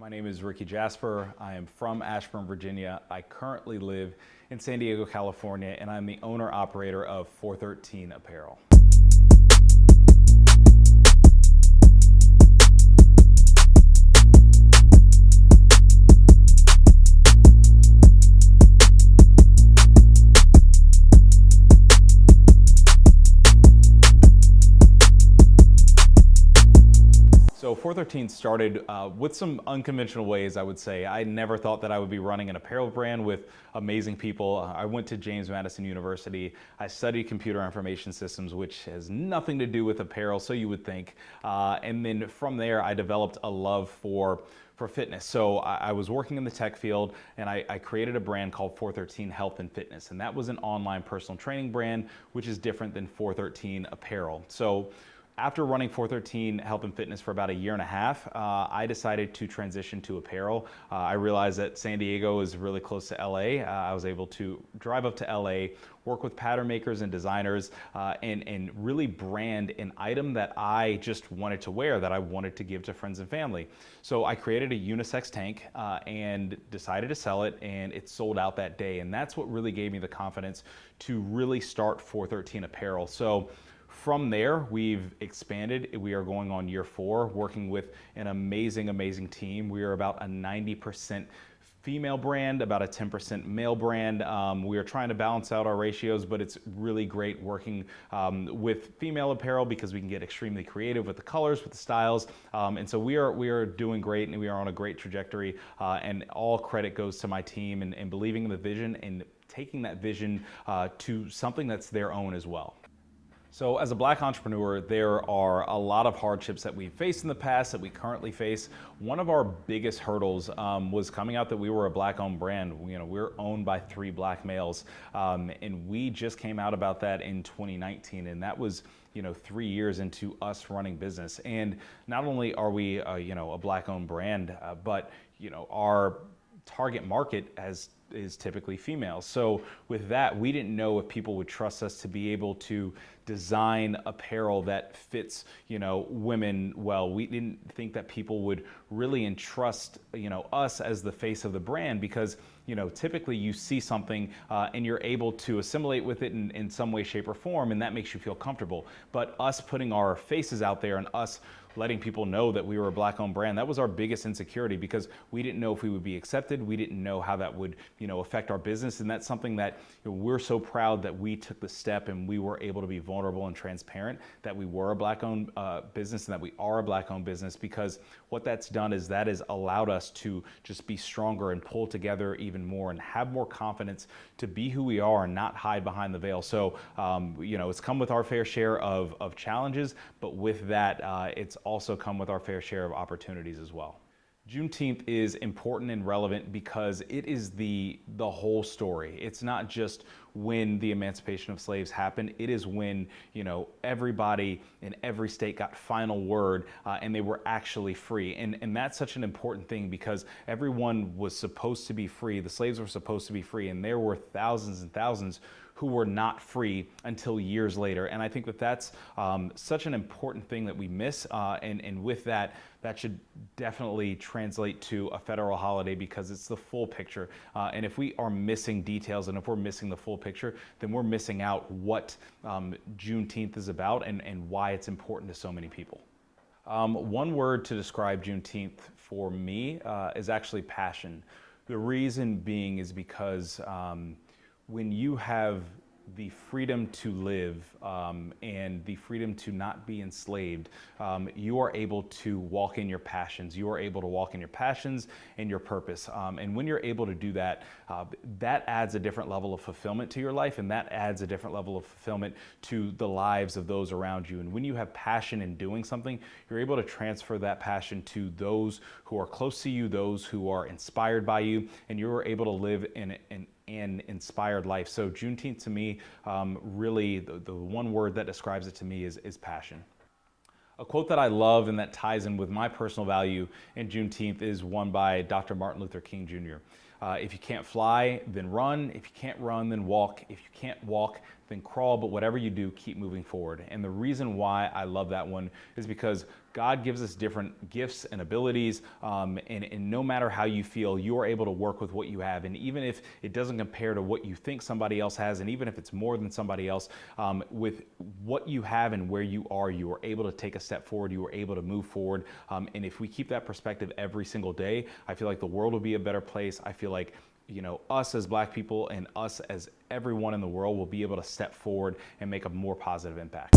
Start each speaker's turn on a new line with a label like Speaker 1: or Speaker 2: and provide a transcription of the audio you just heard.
Speaker 1: My name is Ricky Jasper. I am from Ashburn, Virginia. I currently live in San Diego, California, and I'm the owner-operator of FourThirteen Apparel. So FourThirteen started with some unconventional ways, I would say. I never thought that I would be running an apparel brand with amazing people. I went to James Madison University. I studied computer information systems, which has nothing to do with apparel, so you would think. And then from there, I developed a love for fitness. So I was working in the tech field, and I created a brand called FourThirteen Health and Fitness, and that was an online personal training brand, which is different than FourThirteen Apparel. So after running FourThirteen Health and Fitness for about a year and a half, I decided to transition to apparel. I realized that San Diego is really close to LA. I was able to drive up to LA, work with pattern makers and designers, and really brand an item that I just wanted to wear, that I wanted to give to friends and family. So I created a unisex tank and decided to sell it, and it sold out that day. And that's what really gave me the confidence to really start FourThirteen Apparel. So from there, we've expanded. We are going on year 4, working with an amazing, amazing team. We are about a 90% female brand, about a 10% male brand. We are trying to balance out our ratios, but it's really great working with female apparel because we can get extremely creative with the colors, with the styles. And so we are doing great, and we are on a great trajectory. And all credit goes to my team and believing in the vision and taking that vision to something that's their own as well. So as a Black entrepreneur, there are a lot of hardships that we've faced in the past, that we currently face. One of our biggest hurdles was coming out that we were a Black-owned brand. We're owned by 3 Black males, and we just came out about that in 2019, and that was 3 years into us running business. And not only are we a Black-owned brand, but our target market is typically females. So with that, we didn't know if people would trust us to be able to design apparel that fits women well. We didn't think that people would really entrust us as the face of the brand, because typically you see something and you're able to assimilate with it in some way, shape, or form, and that makes you feel comfortable. But us putting our faces out there and us letting people know that we were a Black-owned brand, that was our biggest insecurity, because we didn't know if we would be accepted. We didn't know how that would affect our business. And that's something that we're so proud that we took the step and we were able to be vulnerable and transparent, that we were a Black-owned business and that we are a Black-owned business, because what that's done is that has allowed us to just be stronger and pull together even more and have more confidence to be who we are and not hide behind the veil. So, it's come with our fair share of challenges, but with that, it's also come with our fair share of opportunities as well. Juneteenth is important and relevant because it is the whole story. It's not just when the emancipation of slaves happened. It is when everybody in every state got final word and they were actually free. And that's such an important thing, because everyone was supposed to be free. The slaves were supposed to be free, and there were thousands and thousands who were not free until years later. And I think that that's such an important thing that we miss. And with that, that should definitely translate to a federal holiday, because it's the full picture. And if we are missing details, and if we're missing the full picture, then we're missing out what Juneteenth is about and why it's important to so many people. One word to describe Juneteenth for me is actually passion. The reason being is because when you have the freedom to live and the freedom to not be enslaved, you are able to walk in your passions. You are able to walk in your passions and your purpose. And when you're able to do that, that adds a different level of fulfillment to your life, and that adds a different level of fulfillment to the lives of those around you. And when you have passion in doing something, you're able to transfer that passion to those who are close to you, those who are inspired by you, and you're able to live in an inspired life. So Juneteenth to me, really the one word that describes it to me is passion. A quote that I love and that ties in with my personal value in Juneteenth is one by Dr. Martin Luther King Jr. If you can't fly, then run. If you can't run, then walk. If you can't walk, then crawl. But whatever you do, keep moving forward. And the reason why I love that one is because God gives us different gifts and abilities, and no matter how you feel, you are able to work with what you have. And even if it doesn't compare to what you think somebody else has, and even if it's more than somebody else, with what you have and where you are able to take a step forward, you are able to move forward. And if we keep that perspective every single day, I feel like the world will be a better place. I feel like us as Black people and us as everyone in the world will be able to step forward and make a more positive impact.